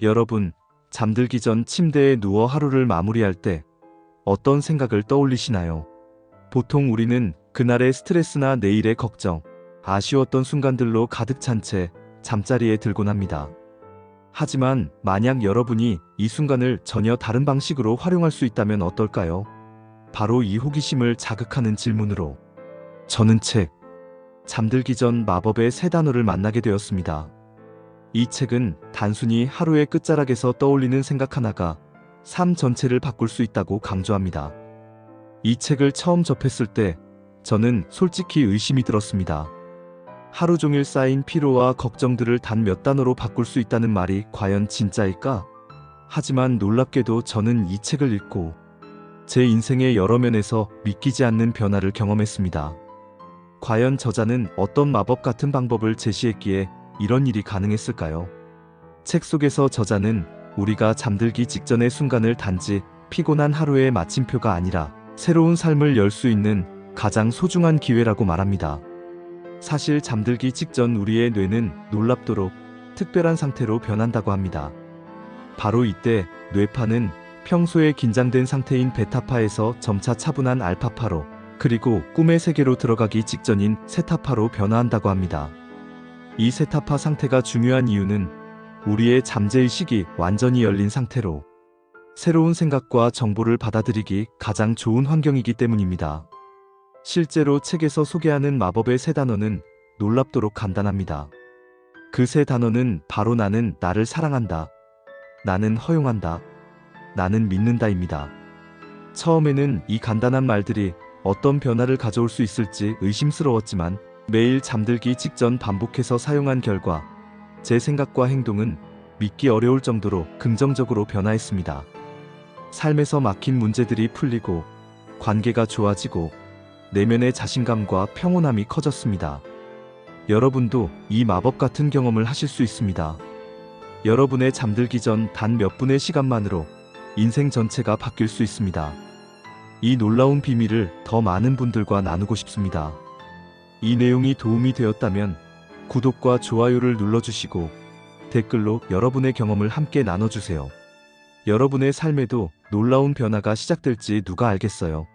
여러분, 잠들기 전 침대에 누워 하루를 마무리할 때 어떤 생각을 떠올리시나요? 보통 우리는 그날의 스트레스나 내일의 걱정, 아쉬웠던 순간들로 가득 찬 채 잠자리에 들곤 합니다. 하지만 만약 여러분이 이 순간을 전혀 다른 방식으로 활용할 수 있다면 어떨까요? 바로 이 호기심을 자극하는 질문으로 저는 책 잠들기 전 마법의 세 단어를 만나게 되었습니다. 이 책은 단순히 하루의 끝자락에서 떠올리는 생각 하나가 삶 전체를 바꿀 수 있다고 강조합니다. 이 책을 처음 접했을 때 저는 솔직히 의심이 들었습니다. 하루 종일 쌓인 피로와 걱정들을 단 몇 단어로 바꿀 수 있다는 말이 과연 진짜일까? 하지만 놀랍게도 저는 이 책을 읽고 제 인생의 여러 면에서 믿기지 않는 변화를 경험했습니다. 과연 저자는 어떤 마법 같은 방법을 제시했기에 이런 일이 가능했을까요? 책 속에서 저자는 우리가 잠들기 직전의 순간을 단지 피곤한 하루의 마침표가 아니라 새로운 삶을 열 수 있는 가장 소중한 기회라고 말합니다. 사실 잠들기 직전 우리의 뇌는 놀랍도록 특별한 상태로 변한다고 합니다. 바로 이때 뇌파는 평소에 긴장된 상태인 베타파에서 점차 차분한 알파파로, 그리고 꿈의 세계로 들어가기 직전인 세타파로 변화한다고 합니다. 이 세타파 상태가 중요한 이유는 우리의 잠재의식이 완전히 열린 상태로 새로운 생각과 정보를 받아들이기 가장 좋은 환경이기 때문입니다. 실제로 책에서 소개하는 마법의 세 단어는 놀랍도록 간단합니다. 그 세 단어는 바로 나는 나를 사랑한다, 나는 허용한다, 나는 믿는다입니다. 처음에는 이 간단한 말들이 어떤 변화를 가져올 수 있을지 의심스러웠지만 매일 잠들기 직전 반복해서 사용한 결과 제 생각과 행동은 믿기 어려울 정도로 긍정적으로 변화했습니다. 삶에서 막힌 문제들이 풀리고 관계가 좋아지고 내면의 자신감과 평온함이 커졌습니다. 여러분도 이 마법 같은 경험을 하실 수 있습니다. 여러분의 잠들기 전 단 몇 분의 시간만으로 인생 전체가 바뀔 수 있습니다. 이 놀라운 비밀을 더 많은 분들과 나누고 싶습니다. 이 내용이 도움이 되었다면 구독과 좋아요를 눌러주시고 댓글로 여러분의 경험을 함께 나눠주세요. 여러분의 삶에도 놀라운 변화가 시작될지 누가 알겠어요.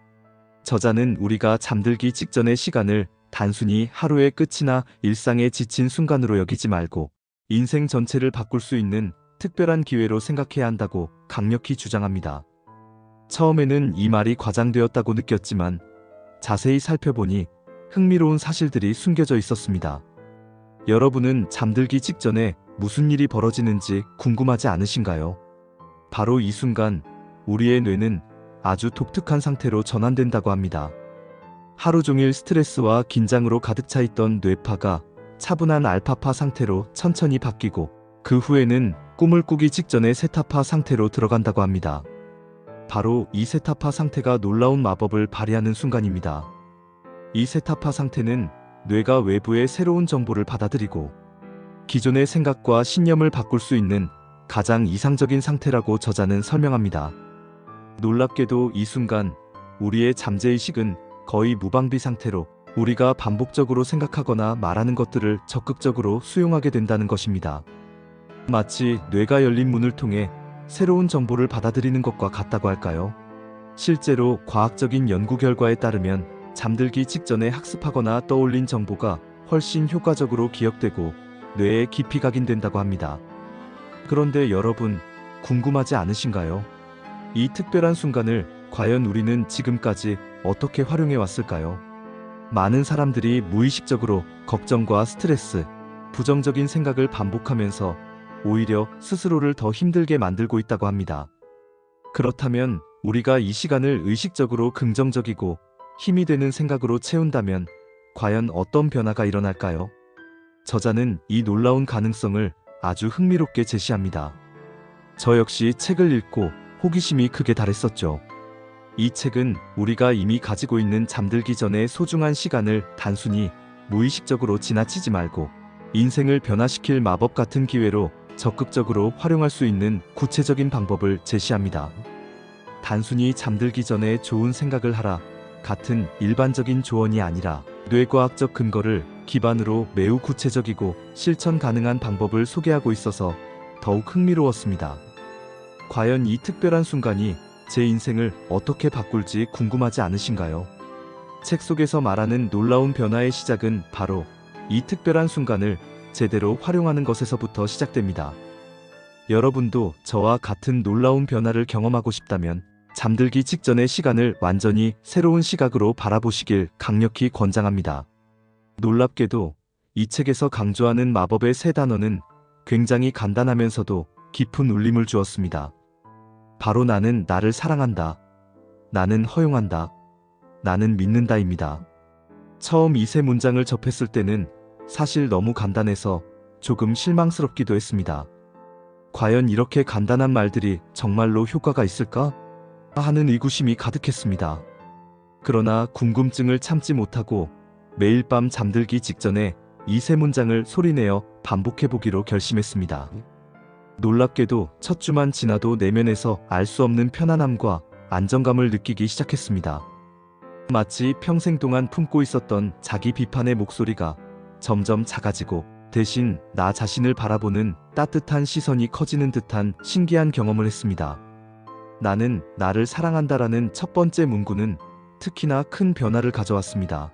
저자는 우리가 잠들기 직전의 시간을 단순히 하루의 끝이나 일상에 지친 순간으로 여기지 말고 인생 전체를 바꿀 수 있는 특별한 기회로 생각해야 한다고 강력히 주장합니다. 처음에는 이 말이 과장되었다고 느꼈지만 자세히 살펴보니 흥미로운 사실들이 숨겨져 있었습니다. 여러분은 잠들기 직전에 무슨 일이 벌어지는지 궁금하지 않으신가요? 바로 이 순간 우리의 뇌는 아주 독특한 상태로 전환된다고 합니다. 하루 종일 스트레스와 긴장으로 가득 차 있던 뇌파가 차분한 알파파 상태로 천천히 바뀌고 그 후에는 꿈을 꾸기 직전의 세타파 상태로 들어간다고 합니다. 바로 이 세타파 상태가 놀라운 마법을 발휘하는 순간입니다. 이 세타파 상태는 뇌가 외부의 새로운 정보를 받아들이고 기존의 생각과 신념을 바꿀 수 있는 가장 이상적인 상태라고 저자는 설명합니다. 놀랍게도 이 순간 우리의 잠재의식은 거의 무방비 상태로 우리가 반복적으로 생각하거나 말하는 것들을 적극적으로 수용하게 된다는 것입니다. 마치 뇌가 열린 문을 통해 새로운 정보를 받아들이는 것과 같다고 할까요? 실제로 과학적인 연구 결과에 따르면 잠들기 직전에 학습하거나 떠올린 정보가 훨씬 효과적으로 기억되고 뇌에 깊이 각인된다고 합니다. 그런데 여러분, 궁금하지 않으신가요? 이 특별한 순간을 과연 우리는 지금까지 어떻게 활용해 왔을까요? 많은 사람들이 무의식적으로 걱정과 스트레스, 부정적인 생각을 반복하면서 오히려 스스로를 더 힘들게 만들고 있다고 합니다. 그렇다면 우리가 이 시간을 의식적으로 긍정적이고 힘이 되는 생각으로 채운다면 과연 어떤 변화가 일어날까요? 저자는 이 놀라운 가능성을 아주 흥미롭게 제시합니다. 저 역시 책을 읽고 호기심이 크게 달했었죠. 이 책은 우리가 이미 가지고 있는 잠들기 전의 소중한 시간을 단순히 무의식적으로 지나치지 말고 인생을 변화시킬 마법 같은 기회로 적극적으로 활용할 수 있는 구체적인 방법을 제시합니다. 단순히 잠들기 전에 좋은 생각을 하라 같은 일반적인 조언이 아니라 뇌과학적 근거를 기반으로 매우 구체적이고 실천 가능한 방법을 소개하고 있어서 더욱 흥미로웠습니다. 과연 이 특별한 순간이 제 인생을 어떻게 바꿀지 궁금하지 않으신가요? 책 속에서 말하는 놀라운 변화의 시작은 바로 이 특별한 순간을 제대로 활용하는 것에서부터 시작됩니다. 여러분도 저와 같은 놀라운 변화를 경험하고 싶다면 잠들기 직전의 시간을 완전히 새로운 시각으로 바라보시길 강력히 권장합니다. 놀랍게도 이 책에서 강조하는 마법의 세 단어는 굉장히 간단하면서도 깊은 울림을 주었습니다. 바로 나는 나를 사랑한다. 나는 허용한다. 나는 믿는다입니다. 처음 이 세 문장을 접했을 때는 사실 너무 간단해서 조금 실망스럽기도 했습니다. 과연 이렇게 간단한 말들이 정말로 효과가 있을까? 하는 의구심이 가득했습니다. 그러나 궁금증을 참지 못하고 매일 밤 잠들기 직전에 이 세 문장을 소리내어 반복해보기로 결심했습니다. 놀랍게도 첫 주만 지나도 내면에서 알 수 없는 편안함과 안정감을 느끼기 시작했습니다. 마치 평생 동안 품고 있었던 자기 비판의 목소리가 점점 작아지고 대신 나 자신을 바라보는 따뜻한 시선이 커지는 듯한 신기한 경험을 했습니다. 나는 나를 사랑한다라는 첫 번째 문구는 특히나 큰 변화를 가져왔습니다.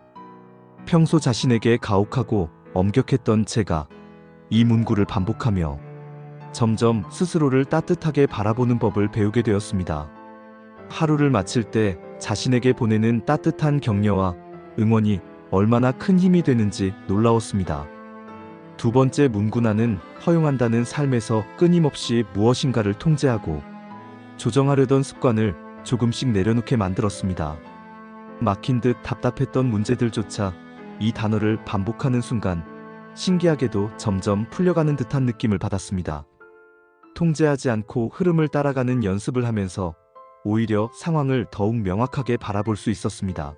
평소 자신에게 가혹하고 엄격했던 제가 이 문구를 반복하며 점점 스스로를 따뜻하게 바라보는 법을 배우게 되었습니다. 하루를 마칠 때 자신에게 보내는 따뜻한 격려와 응원이 얼마나 큰 힘이 되는지 놀라웠습니다. 두 번째 문구 나는 허용한다는 삶에서 끊임없이 무엇인가를 통제하고 조정하려던 습관을 조금씩 내려놓게 만들었습니다. 막힌 듯 답답했던 문제들조차 이 단어를 반복하는 순간 신기하게도 점점 풀려가는 듯한 느낌을 받았습니다. 통제하지 않고 흐름을 따라가는 연습을 하면서 오히려 상황을 더욱 명확하게 바라볼 수 있었습니다.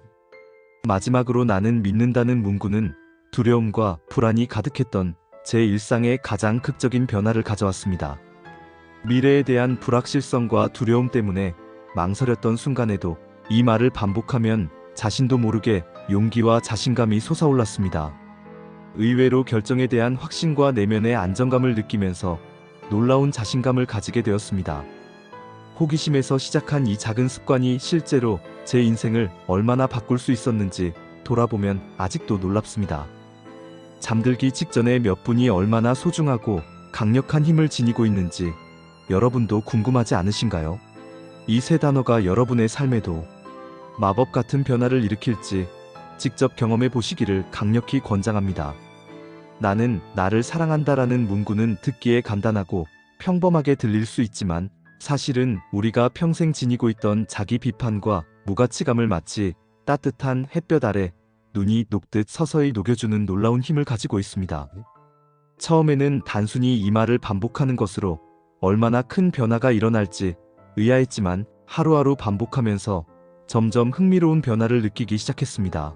마지막으로 나는 믿는다는 문구는 두려움과 불안이 가득했던 제 일상에 가장 극적인 변화를 가져왔습니다. 미래에 대한 불확실성과 두려움 때문에 망설였던 순간에도 이 말을 반복하면 자신도 모르게 용기와 자신감이 솟아올랐습니다. 의외로 결정에 대한 확신과 내면의 안정감을 느끼면서 놀라운 자신감을 가지게 되었습니다. 호기심에서 시작한 이 작은 습관이 실제로 제 인생을 얼마나 바꿀 수 있었는지 돌아보면 아직도 놀랍습니다. 잠들기 직전에 몇 분이 얼마나 소중하고 강력한 힘을 지니고 있는지 여러분도 궁금하지 않으신가요? 이 세 단어가 여러분의 삶에도 마법 같은 변화를 일으킬지 직접 경험해 보시기를 강력히 권장합니다. 나는 나를 사랑한다라는 문구는 듣기에 간단하고 평범하게 들릴 수 있지만 사실은 우리가 평생 지니고 있던 자기 비판과 무가치감을 마치 따뜻한 햇볕 아래 눈이 녹듯 서서히 녹여주는 놀라운 힘을 가지고 있습니다. 처음에는 단순히 이 말을 반복하는 것으로 얼마나 큰 변화가 일어날지 의아했지만 하루하루 반복하면서 점점 흥미로운 변화를 느끼기 시작했습니다.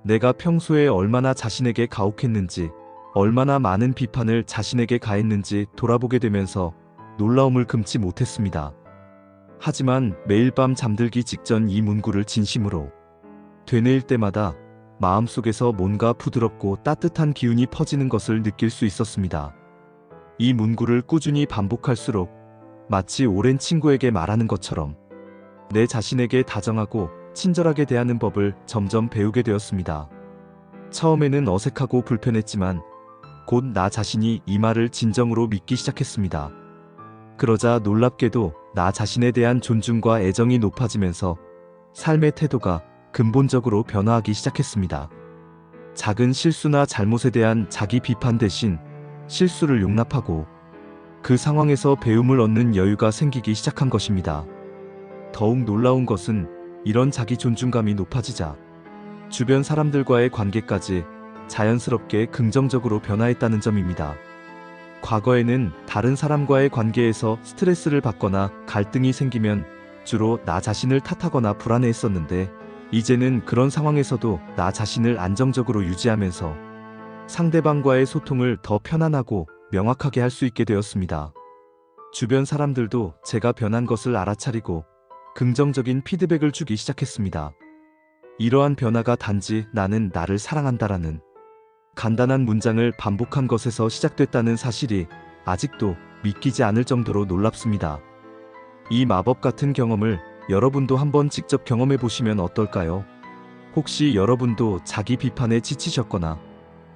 내가 평소에 얼마나 자신에게 가혹했는지, 얼마나 많은 비판을 자신에게 가했는지 돌아보게 되면서 놀라움을 금치 못했습니다. 하지만 매일 밤 잠들기 직전 이 문구를 진심으로 되뇌일 때마다 마음속에서 뭔가 부드럽고 따뜻한 기운이 퍼지는 것을 느낄 수 있었습니다. 이 문구를 꾸준히 반복할수록 마치 오랜 친구에게 말하는 것처럼 내 자신에게 다정하고 친절하게 대하는 법을 점점 배우게 되었습니다. 처음에는 어색하고 불편했지만 곧 나 자신이 이 말을 진정으로 믿기 시작했습니다. 그러자 놀랍게도 나 자신에 대한 존중과 애정이 높아지면서 삶의 태도가 근본적으로 변화하기 시작했습니다. 작은 실수나 잘못에 대한 자기 비판 대신 실수를 용납하고 그 상황에서 배움을 얻는 여유가 생기기 시작한 것입니다. 더욱 놀라운 것은 이런 자기 존중감이 높아지자 주변 사람들과의 관계까지 자연스럽게 긍정적으로 변화했다는 점입니다. 과거에는 다른 사람과의 관계에서 스트레스를 받거나 갈등이 생기면 주로 나 자신을 탓하거나 불안해했었는데 이제는 그런 상황에서도 나 자신을 안정적으로 유지하면서 상대방과의 소통을 더 편안하고 명확하게 할 수 있게 되었습니다. 주변 사람들도 제가 변한 것을 알아차리고 긍정적인 피드백을 주기 시작했습니다. 이러한 변화가 단지 나는 나를 사랑한다라는 간단한 문장을 반복한 것에서 시작됐다는 사실이 아직도 믿기지 않을 정도로 놀랍습니다. 이 마법 같은 경험을 여러분도 한번 직접 경험해 보시면 어떨까요? 혹시 여러분도 자기 비판에 지치셨거나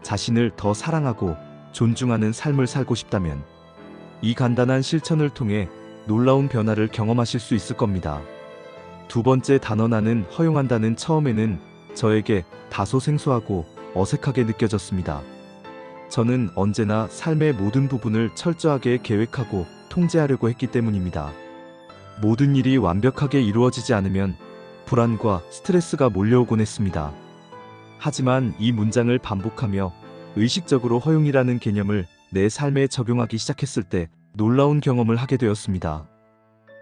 자신을 더 사랑하고 존중하는 삶을 살고 싶다면 이 간단한 실천을 통해 놀라운 변화를 경험하실 수 있을 겁니다. 두 번째 단어 나는 허용한다는 처음에는 저에게 다소 생소하고 어색하게 느껴졌습니다. 저는 언제나 삶의 모든 부분을 철저하게 계획하고 통제하려고 했기 때문입니다. 모든 일이 완벽하게 이루어지지 않으면 불안과 스트레스가 몰려오곤 했습니다. 하지만 이 문장을 반복하며 의식적으로 허용이라는 개념을 내 삶에 적용하기 시작했을 때 놀라운 경험을 하게 되었습니다.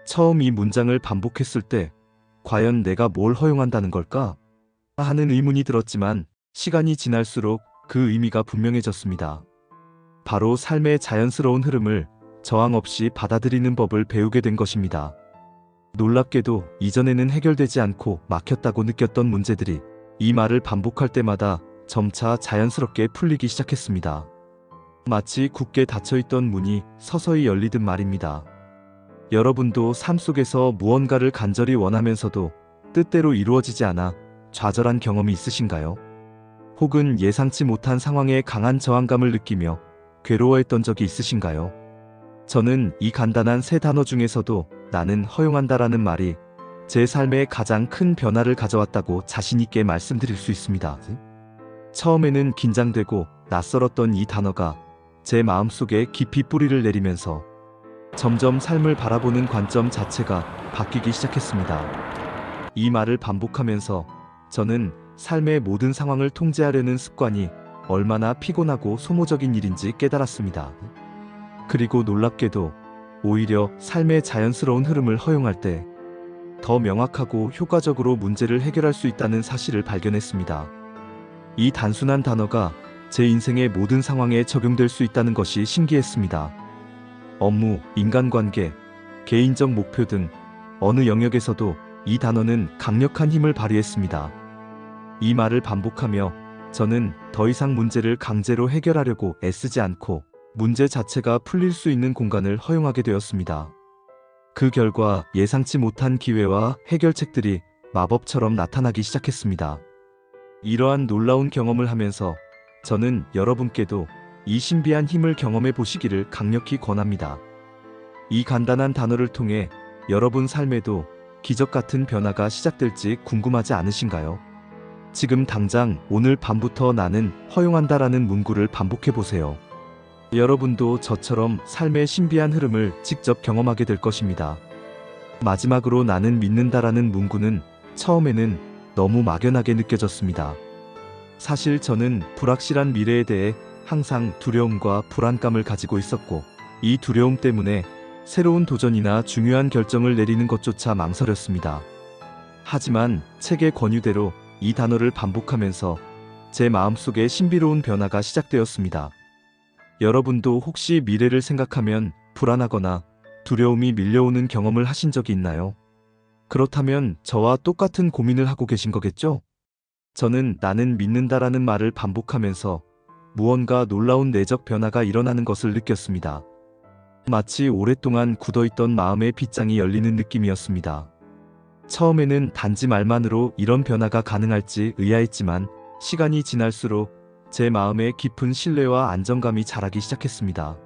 처음 이 문장을 반복했을 때 과연 내가 뭘 허용한다는 걸까? 하는 의문이 들었지만 시간이 지날수록 그 의미가 분명해졌습니다. 바로 삶의 자연스러운 흐름을 저항 없이 받아들이는 법을 배우게 된 것입니다. 놀랍게도 이전에는 해결되지 않고 막혔다고 느꼈던 문제들이 이 말을 반복할 때마다 점차 자연스럽게 풀리기 시작했습니다. 마치 굳게 닫혀있던 문이 서서히 열리듯 말입니다. 여러분도 삶 속에서 무언가를 간절히 원하면서도 뜻대로 이루어지지 않아 좌절한 경험이 있으신가요? 혹은 예상치 못한 상황에 강한 저항감을 느끼며 괴로워했던 적이 있으신가요? 저는 이 간단한 세 단어 중에서도 나는 허용한다라는 말이 제 삶에 가장 큰 변화를 가져왔다고 자신있게 말씀드릴 수 있습니다. 처음에는 긴장되고 낯설었던 이 단어가 제 마음속에 깊이 뿌리를 내리면서 점점 삶을 바라보는 관점 자체가 바뀌기 시작했습니다. 이 말을 반복하면서 저는 삶의 모든 상황을 통제하려는 습관이 얼마나 피곤하고 소모적인 일인지 깨달았습니다. 그리고 놀랍게도 오히려 삶의 자연스러운 흐름을 허용할 때 더 명확하고 효과적으로 문제를 해결할 수 있다는 사실을 발견했습니다. 이 단순한 단어가 제 인생의 모든 상황에 적용될 수 있다는 것이 신기했습니다. 업무, 인간관계, 개인적 목표 등 어느 영역에서도 이 단어는 강력한 힘을 발휘했습니다. 이 말을 반복하며 저는 더 이상 문제를 강제로 해결하려고 애쓰지 않고 문제 자체가 풀릴 수 있는 공간을 허용하게 되었습니다. 그 결과 예상치 못한 기회와 해결책들이 마법처럼 나타나기 시작했습니다. 이러한 놀라운 경험을 하면서 저는 여러분께도 이 신비한 힘을 경험해 보시기를 강력히 권합니다. 이 간단한 단어를 통해 여러분 삶에도 기적 같은 변화가 시작될지 궁금하지 않으신가요? 지금 당장 오늘 밤부터 나는 허용한다라는 문구를 반복해 보세요. 여러분도 저처럼 삶의 신비한 흐름을 직접 경험하게 될 것입니다. 마지막으로 나는 믿는다라는 문구는 처음에는 너무 막연하게 느껴졌습니다. 사실 저는 불확실한 미래에 대해 항상 두려움과 불안감을 가지고 있었고 이 두려움 때문에 새로운 도전이나 중요한 결정을 내리는 것조차 망설였습니다. 하지만 책의 권유대로 이 단어를 반복하면서 제 마음속에 신비로운 변화가 시작되었습니다. 여러분도 혹시 미래를 생각하면 불안하거나 두려움이 밀려오는 경험을 하신 적이 있나요? 그렇다면 저와 똑같은 고민을 하고 계신 거겠죠? 저는 나는 믿는다라는 말을 반복하면서 무언가 놀라운 내적 변화가 일어나는 것을 느꼈습니다. 마치 오랫동안 굳어있던 마음의 빗장이 열리는 느낌이었습니다. 처음에는 단지 말만으로 이런 변화가 가능할지 의아했지만 시간이 지날수록 제 마음에 깊은 신뢰와 안정감이 자라기 시작했습니다.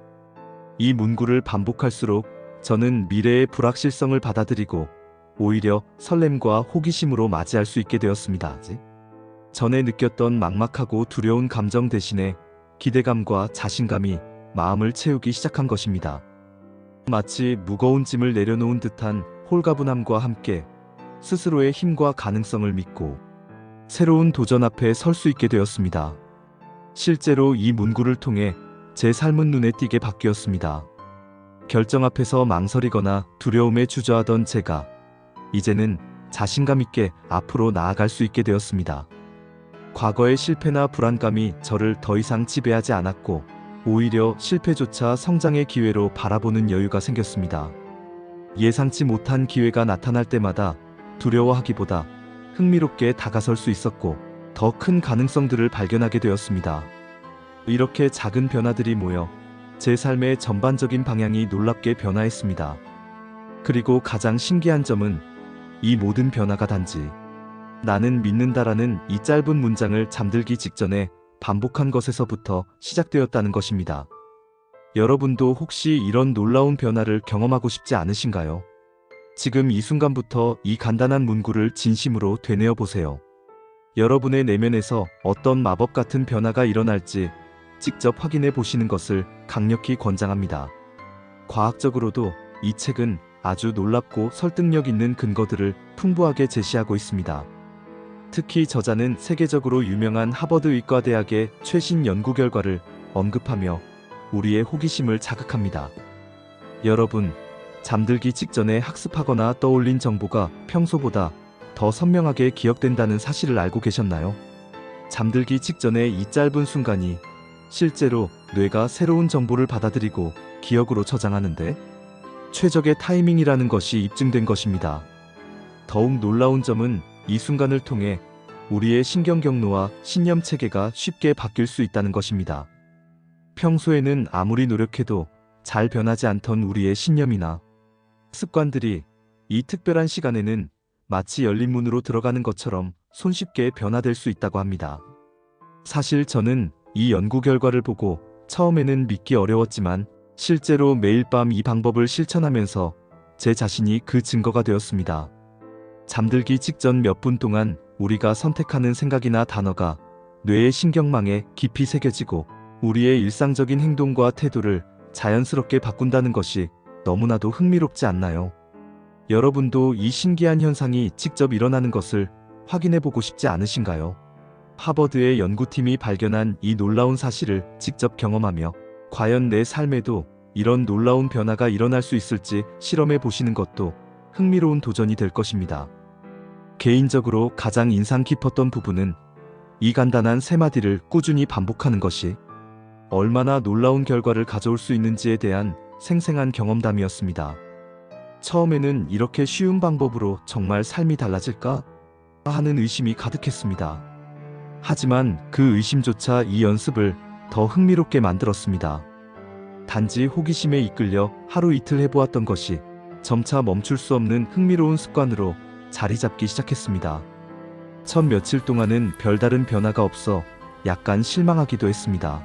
이 문구를 반복할수록 저는 미래의 불확실성을 받아들이고 오히려 설렘과 호기심으로 맞이할 수 있게 되었습니다. 전에 느꼈던 막막하고 두려운 감정 대신에 기대감과 자신감이 마음을 채우기 시작한 것입니다. 마치 무거운 짐을 내려놓은 듯한 홀가분함과 함께 스스로의 힘과 가능성을 믿고 새로운 도전 앞에 설 수 있게 되었습니다. 실제로 이 문구를 통해 제 삶은 눈에 띄게 바뀌었습니다. 결정 앞에서 망설이거나 두려움에 주저하던 제가 이제는 자신감 있게 앞으로 나아갈 수 있게 되었습니다. 과거의 실패나 불안감이 저를 더 이상 지배하지 않았고 오히려 실패조차 성장의 기회로 바라보는 여유가 생겼습니다. 예상치 못한 기회가 나타날 때마다 두려워하기보다 흥미롭게 다가설 수 있었고 더 큰 가능성들을 발견하게 되었습니다. 이렇게 작은 변화들이 모여 제 삶의 전반적인 방향이 놀랍게 변화했습니다. 그리고 가장 신기한 점은 이 모든 변화가 단지 나는 믿는다라는 이 짧은 문장을 잠들기 직전에 반복한 것에서부터 시작되었다는 것입니다. 여러분도 혹시 이런 놀라운 변화를 경험하고 싶지 않으신가요? 지금 이 순간부터 이 간단한 문구를 진심으로 되뇌어 보세요. 여러분의 내면에서 어떤 마법 같은 변화가 일어날지 직접 확인해 보시는 것을 강력히 권장합니다. 과학적으로도 이 책은 아주 놀랍고 설득력 있는 근거들을 풍부하게 제시하고 있습니다. 특히 저자는 세계적으로 유명한 하버드 의과대학의 최신 연구 결과를 언급하며 우리의 호기심을 자극합니다. 여러분, 잠들기 직전에 학습하거나 떠올린 정보가 평소보다 더 선명하게 기억된다는 사실을 알고 계셨나요? 잠들기 직전의 이 짧은 순간이 실제로 뇌가 새로운 정보를 받아들이고 기억으로 저장하는데 최적의 타이밍이라는 것이 입증된 것입니다. 더욱 놀라운 점은 이 순간을 통해 우리의 신경 경로와 신념 체계가 쉽게 바뀔 수 있다는 것입니다. 평소에는 아무리 노력해도 잘 변하지 않던 우리의 신념이나 습관들이 이 특별한 시간에는 마치 열린 문으로 들어가는 것처럼 손쉽게 변화될 수 있다고 합니다. 사실 저는 이 연구 결과를 보고 처음에는 믿기 어려웠지만 실제로 매일 밤 이 방법을 실천하면서 제 자신이 그 증거가 되었습니다. 잠들기 직전 몇 분 동안 우리가 선택하는 생각이나 단어가 뇌의 신경망에 깊이 새겨지고 우리의 일상적인 행동과 태도를 자연스럽게 바꾼다는 것이 너무나도 흥미롭지 않나요? 여러분도 이 신기한 현상이 직접 일어나는 것을 확인해보고 싶지 않으신가요? 하버드의 연구팀이 발견한 이 놀라운 사실을 직접 경험하며 과연 내 삶에도 이런 놀라운 변화가 일어날 수 있을지 실험해 보시는 것도 흥미로운 도전이 될 것입니다. 개인적으로 가장 인상 깊었던 부분은 이 간단한 세 마디를 꾸준히 반복하는 것이 얼마나 놀라운 결과를 가져올 수 있는지에 대한 생생한 경험담이었습니다. 처음에는 이렇게 쉬운 방법으로 정말 삶이 달라질까? 하는 의심이 가득했습니다. 하지만 그 의심조차 이 연습을 더 흥미롭게 만들었습니다. 단지 호기심에 이끌려 하루 이틀 해보았던 것이 점차 멈출 수 없는 흥미로운 습관으로 자리 잡기 시작했습니다. 첫 며칠 동안은 별다른 변화가 없어 약간 실망하기도 했습니다.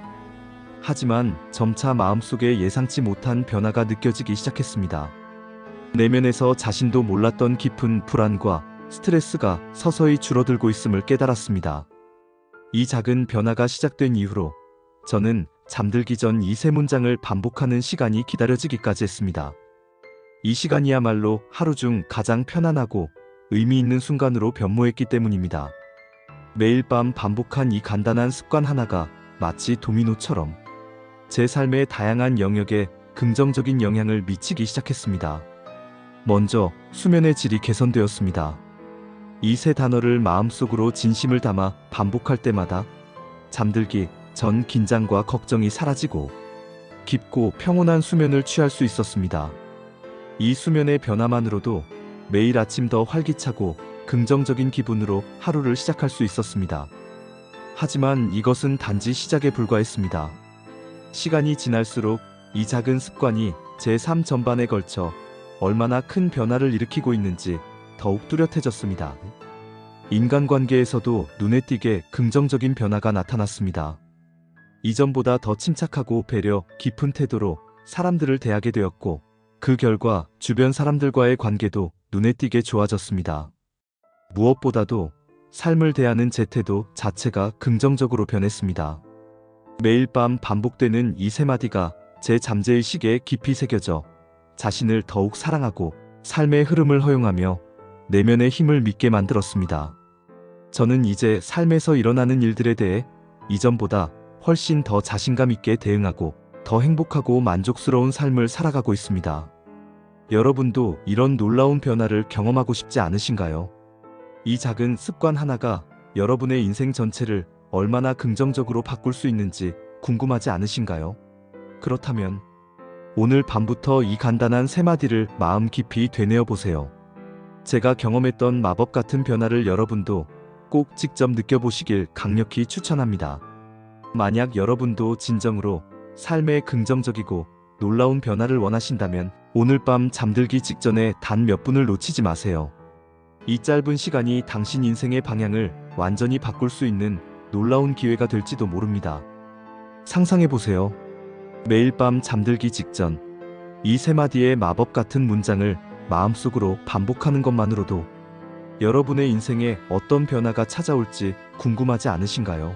하지만 점차 마음속에 예상치 못한 변화가 느껴지기 시작했습니다. 내면에서 자신도 몰랐던 깊은 불안과 스트레스가 서서히 줄어들고 있음을 깨달았습니다. 이 작은 변화가 시작된 이후로 저는 잠들기 전 이 세 문장을 반복하는 시간이 기다려지기까지 했습니다. 이 시간이야말로 하루 중 가장 편안하고 의미 있는 순간으로 변모했기 때문입니다. 매일 밤 반복한 이 간단한 습관 하나가 마치 도미노처럼 제 삶의 다양한 영역에 긍정적인 영향을 미치기 시작했습니다. 먼저 수면의 질이 개선되었습니다. 이 세 단어를 마음속으로 진심을 담아 반복할 때마다 잠들기 전 긴장과 걱정이 사라지고 깊고 평온한 수면을 취할 수 있었습니다. 이 수면의 변화만으로도 매일 아침 더 활기차고 긍정적인 기분으로 하루를 시작할 수 있었습니다. 하지만 이것은 단지 시작에 불과했습니다. 시간이 지날수록 이 작은 습관이 제 삶 전반에 걸쳐 얼마나 큰 변화를 일으키고 있는지 더욱 뚜렷해졌습니다. 인간관계에서도 눈에 띄게 긍정적인 변화가 나타났습니다. 이전보다 더 침착하고 배려 깊은 태도로 사람들을 대하게 되었고 그 결과 주변 사람들과의 관계도 눈에 띄게 좋아졌습니다. 무엇보다도 삶을 대하는 제 태도 자체가 긍정적으로 변했습니다. 매일 밤 반복되는 이 세 마디가 제 잠재의식에 깊이 새겨져 자신을 더욱 사랑하고 삶의 흐름을 허용하며 내면의 힘을 믿게 만들었습니다. 저는 이제 삶에서 일어나는 일들에 대해 이전보다 훨씬 더 자신감 있게 대응하고 더 행복하고 만족스러운 삶을 살아가고 있습니다. 여러분도 이런 놀라운 변화를 경험하고 싶지 않으신가요? 이 작은 습관 하나가 여러분의 인생 전체를 얼마나 긍정적으로 바꿀 수 있는지 궁금하지 않으신가요? 그렇다면 오늘 밤부터 이 간단한 세 마디를 마음 깊이 되뇌어 보세요. 제가 경험했던 마법 같은 변화를 여러분도 꼭 직접 느껴보시길 강력히 추천합니다. 만약 여러분도 진정으로 삶에 긍정적이고 놀라운 변화를 원하신다면 오늘 밤 잠들기 직전에 단 몇 분을 놓치지 마세요. 이 짧은 시간이 당신 인생의 방향을 완전히 바꿀 수 있는 놀라운 기회가 될지도 모릅니다. 상상해보세요. 매일 밤 잠들기 직전 이 세 마디의 마법 같은 문장을 마음속으로 반복하는 것만으로도 여러분의 인생에 어떤 변화가 찾아올지 궁금하지 않으신가요?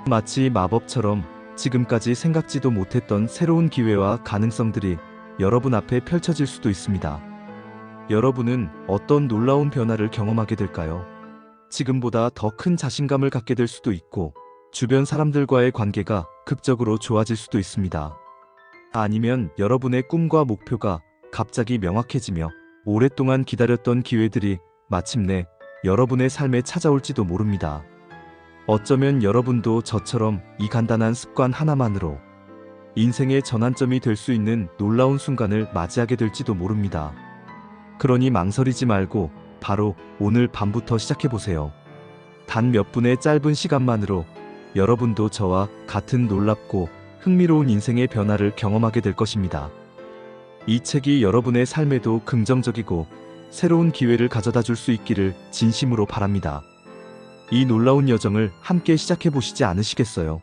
마치 마법처럼 지금까지 생각지도 못했던 새로운 기회와 가능성들이 여러분 앞에 펼쳐질 수도 있습니다. 여러분은 어떤 놀라운 변화를 경험하게 될까요? 지금보다 더 큰 자신감을 갖게 될 수도 있고, 주변 사람들과의 관계가 극적으로 좋아질 수도 있습니다. 아니면 여러분의 꿈과 목표가 갑자기 명확해지며 오랫동안 기다렸던 기회들이 마침내 여러분의 삶에 찾아올지도 모릅니다. 어쩌면 여러분도 저처럼 이 간단한 습관 하나만으로 인생의 전환점이 될 수 있는 놀라운 순간을 맞이하게 될지도 모릅니다. 그러니 망설이지 말고 바로 오늘 밤부터 시작해보세요. 단 몇 분의 짧은 시간만으로 여러분도 저와 같은 놀랍고 흥미로운 인생의 변화를 경험하게 될 것입니다. 이 책이 여러분의 삶에도 긍정적이고 새로운 기회를 가져다 줄 수 있기를 진심으로 바랍니다. 이 놀라운 여정을 함께 시작해보시지 않으시겠어요?